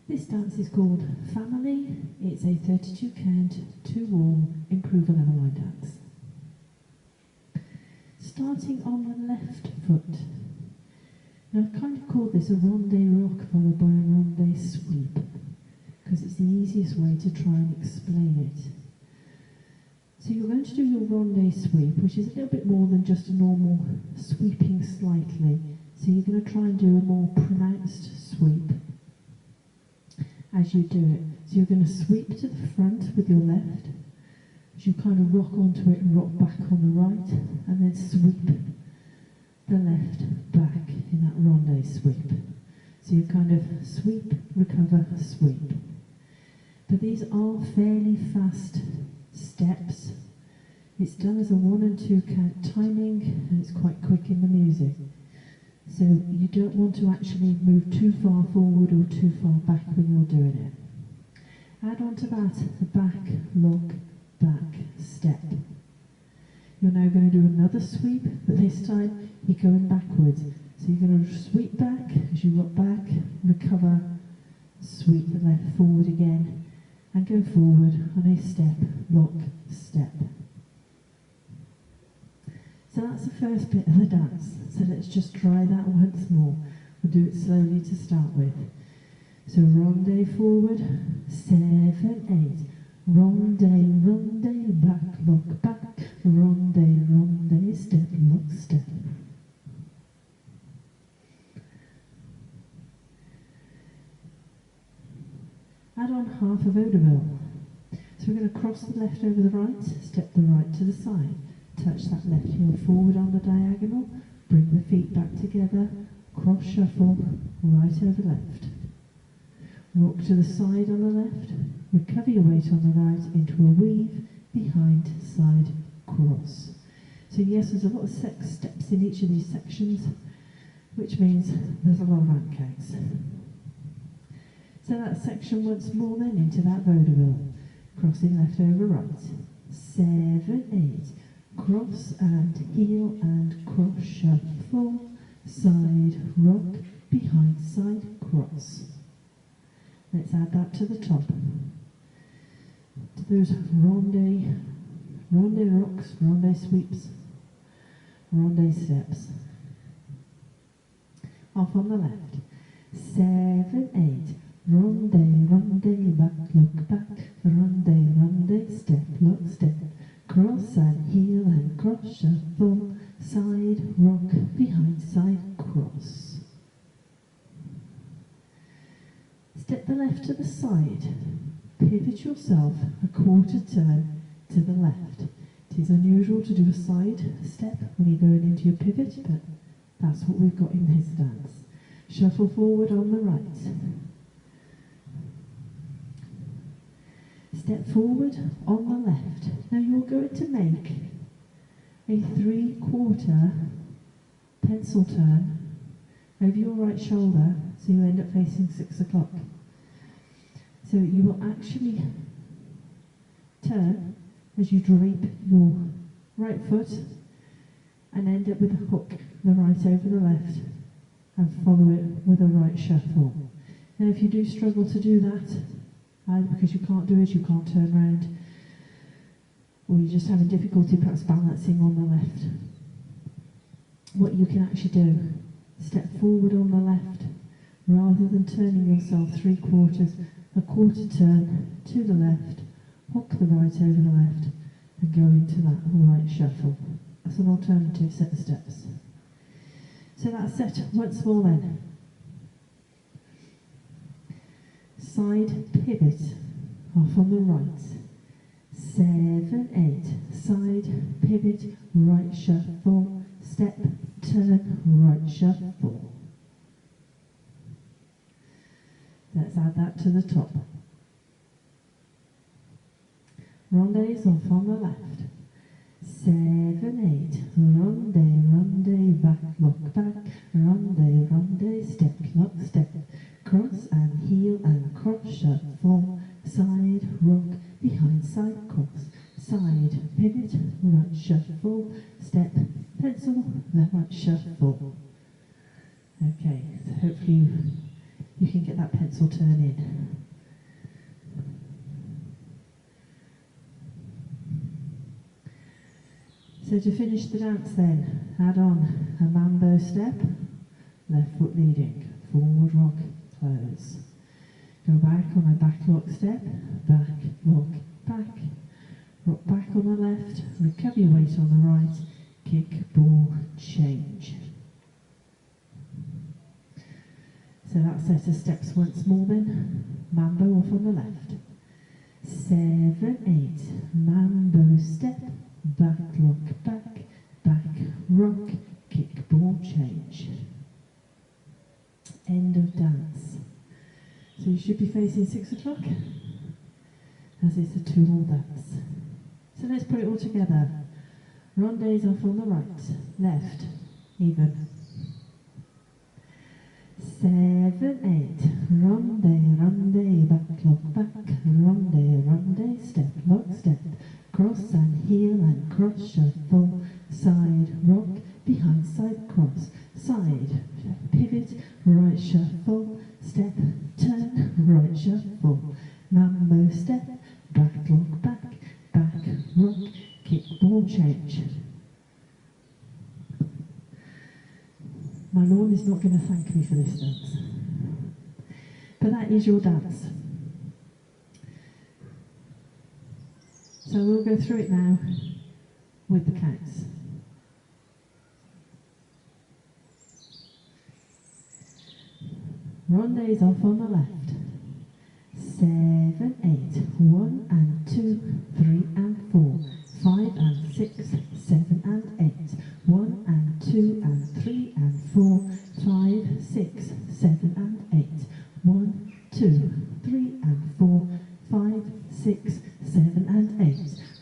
This dance is called Family. It's a 32 count, 2 wall, improve a level line dance. Starting on the left foot. Now I've kind of called this a ronde rock followed by a ronde sweep, because it's the easiest way to try and explain it. So you're going to do your ronde sweep, which is a little bit more than just a normal sweeping slightly. So you're going to try and do a more pronounced sweep as you do it. So you're going to sweep to the front with your left, as you kind of rock onto it and rock back on the right, and then sweep the left back in that ronde sweep. So you kind of sweep, recover, sweep. But these are fairly fast steps. It's done as a 1 and 2 count timing, and it's quite quick in the music. So you don't want to actually move too far forward or too far back when you're doing it. Add on to that the back, lock, back step. You're now going to do another sweep, but this time you're going backwards. So you're going to sweep back as you rock back, recover, sweep the left forward again, and go forward on a step, lock, step. So that's the first bit of the dance. So let's just try that once more. We'll do it slowly to start with. So ronde forward, 7, 8. Ronde, ronde, back, lock, back. Ronde, ronde, step, lock, step. Add on half a vaudeville. So we're going to cross the left over the right, step the right to the side. Touch that left heel forward on the diagonal, bring the feet back together, cross shuffle, right over left. Rock to the side on the left, recover your weight on the right into a weave, behind, side, cross. So yes, there's a lot of steps in each of these sections, which means there's a lot of ant counts. So that section once more then into that vaudeville, crossing left over right, 7, 8. Cross and heel and cross, shuffle, side, rock, behind, side, cross. Let's add that to the top. To those ronde rocks, ronde sweeps, ronde steps. Off on the left. 7, 8. Ronde, ronde, back, look back. Ronde, ronde, step, lock, step. Cross and heel and cross, shuffle, side, rock, behind, side, cross. Step the left to the side. Pivot yourself a quarter turn to the left. It is unusual to do a side step when you're going into your pivot, but that's what we've got in this dance. Shuffle forward on the right. Step forward on the left. Now you're going to make a 3/4 pencil turn over your right shoulder, so you end up facing 6 o'clock. So you will actually turn as you drape your right foot and end up with a hook, the right over the left, and follow it with a right shuffle. Now if you do struggle to do that, because you can't do it, you can't turn around, or you're just having difficulty perhaps balancing on the left, what you can actually do, step forward on the left, rather than turning yourself 3/4, a quarter turn to the left, hook the right over the left, and go into that right shuffle. That's an alternative set of steps. So that's set once more then. Side pivot, off on the right, 7, 8, side pivot, right shuffle, step, turn, right shuffle. Let's add that to the top. Rondes off on the left, 7, 8, ronde, ronde, back, lock, back, ronde, ronde, step, lock, step, cross and heel and cross, shuffle, side, rock, behind, side, cross, side, pivot, right shuffle, step, pencil, left, right shuffle. Okay, so hopefully you can get that pencil turn in. So to finish the dance then, add on a mambo step, left foot leading, forward rock, close. Go back on a back lock step, back, lock, back. Rock back on the left, recover your weight on the right, kick, ball, change. So that set of steps once more then, mambo off on the left. 7, 8, mambo step, back, lock, back, back, rock, kick, ball, change. End of dance. So you should be facing 6 o'clock, as it's a 2-all dance. So let's put it all together. Rondes off on the right, left, even. 7, 8, ronde, ronde, back, lock, back, ronde, ronde, step, lock, step, cross and heel and cross, shuffle, side, rock, behind, side, cross, side, pivot, right, shuffle, step, turn, right, shuffle, mambo step, back, lock, back, back, rock, kick, ball, change. My lawn is not going to thank me for this dance. But that is your dance. So we'll go through it now with the counts. Rondes off on the left. 7, 8, 1 and 2, 3 and 4, 5 and 6, 7 and 8, 1 and 2 and 3 and 4, 5, 6, 7 and 8, 1, 2, 3 and 4, 5, 6, 7 and 8,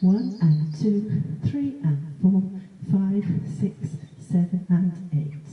1 and 2, 3 and 4, 5, 6, 7 and 8.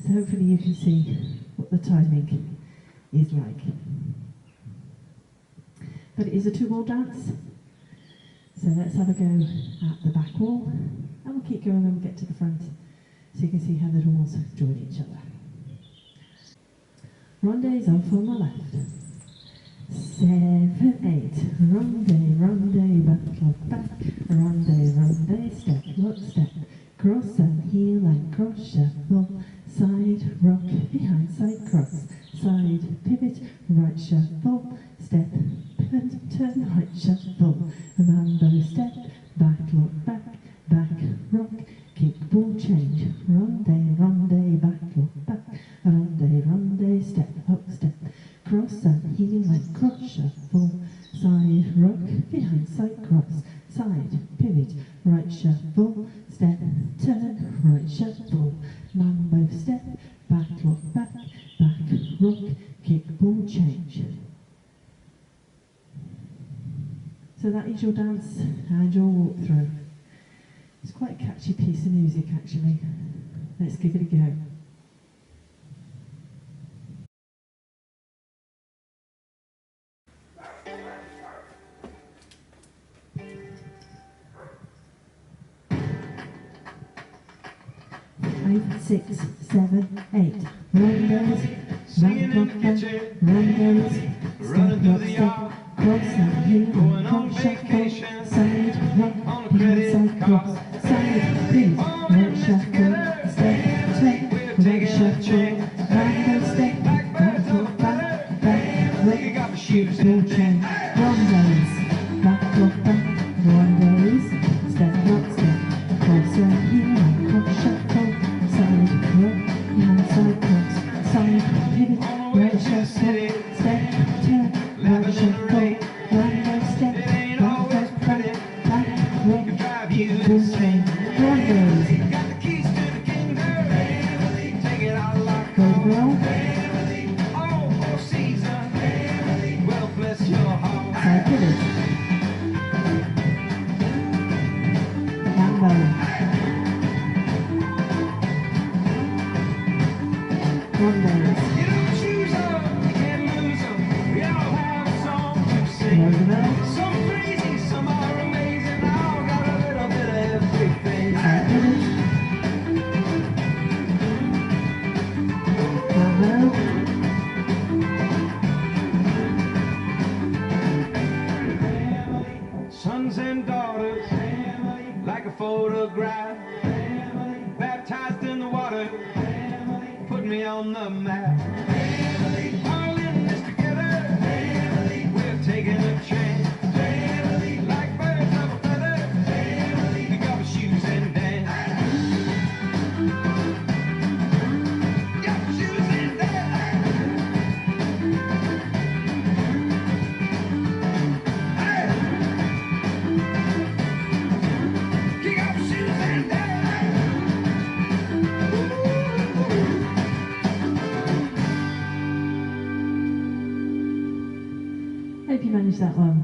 So hopefully you can see what the timing is like. But it is a 2-wall dance. So let's have a go at the back wall, and we'll keep going when we get to the front, so you can see how the walls join each other. Rondes off on the left. 7, 8, ronde, ronde, back, lock, back, ronde, ronde, step, lock, step, cross and heel and cross, shuffle, side, rock, behind, side, cross, side, pivot, right, shuffle, step, turn, right, shuffle, mambo step, back, lock, back, back, rock, kick, ball, change, ronde, ronde, back, lock, back, ronde, ronde, step, up, step, cross and heel and cross, shuffle, side, rock, behind, side, cross, side, pivot, right, shuffle, step, turn, right, shuffle, mambo step, back, lock, back, back, rock, kick, ball, change. So that is your dance and your walkthrough. It's quite a catchy piece of music actually. Let's give it a go. Five, 6, 7, 8. Rondos, back, lock, back, rondos, step, lock, step, cross and heel and cross, shuffle, side, rock, behind, side, cross, side, pivot, right, shuffle, step, turn, right, shuffle, mambo step, back, lock, back, back, rock, kick, ball, change, rondos, back, lock, back, rondos, step, lock, step, cross and heel and cross, shuffle, side, rock, behind, side, cross, side, pivot, right, shuffle, step, turn, right, shuffle, mambo step, back, lock, back, back, rock, kick, ball, change, rondos. Go well. Side pivot. Mambo. Rondos. Roosevelt. Some crazy, some are amazing. All got a little bit of everything. Side pivot. Mambo. photograph. Baptized in the water, put me on the map. All in this together, we're taking a chance. Like birds of a feather, pick up your shoes and dance. Pick up your shoes and dance. Kick up your shoes and dance. Hope you managed that one.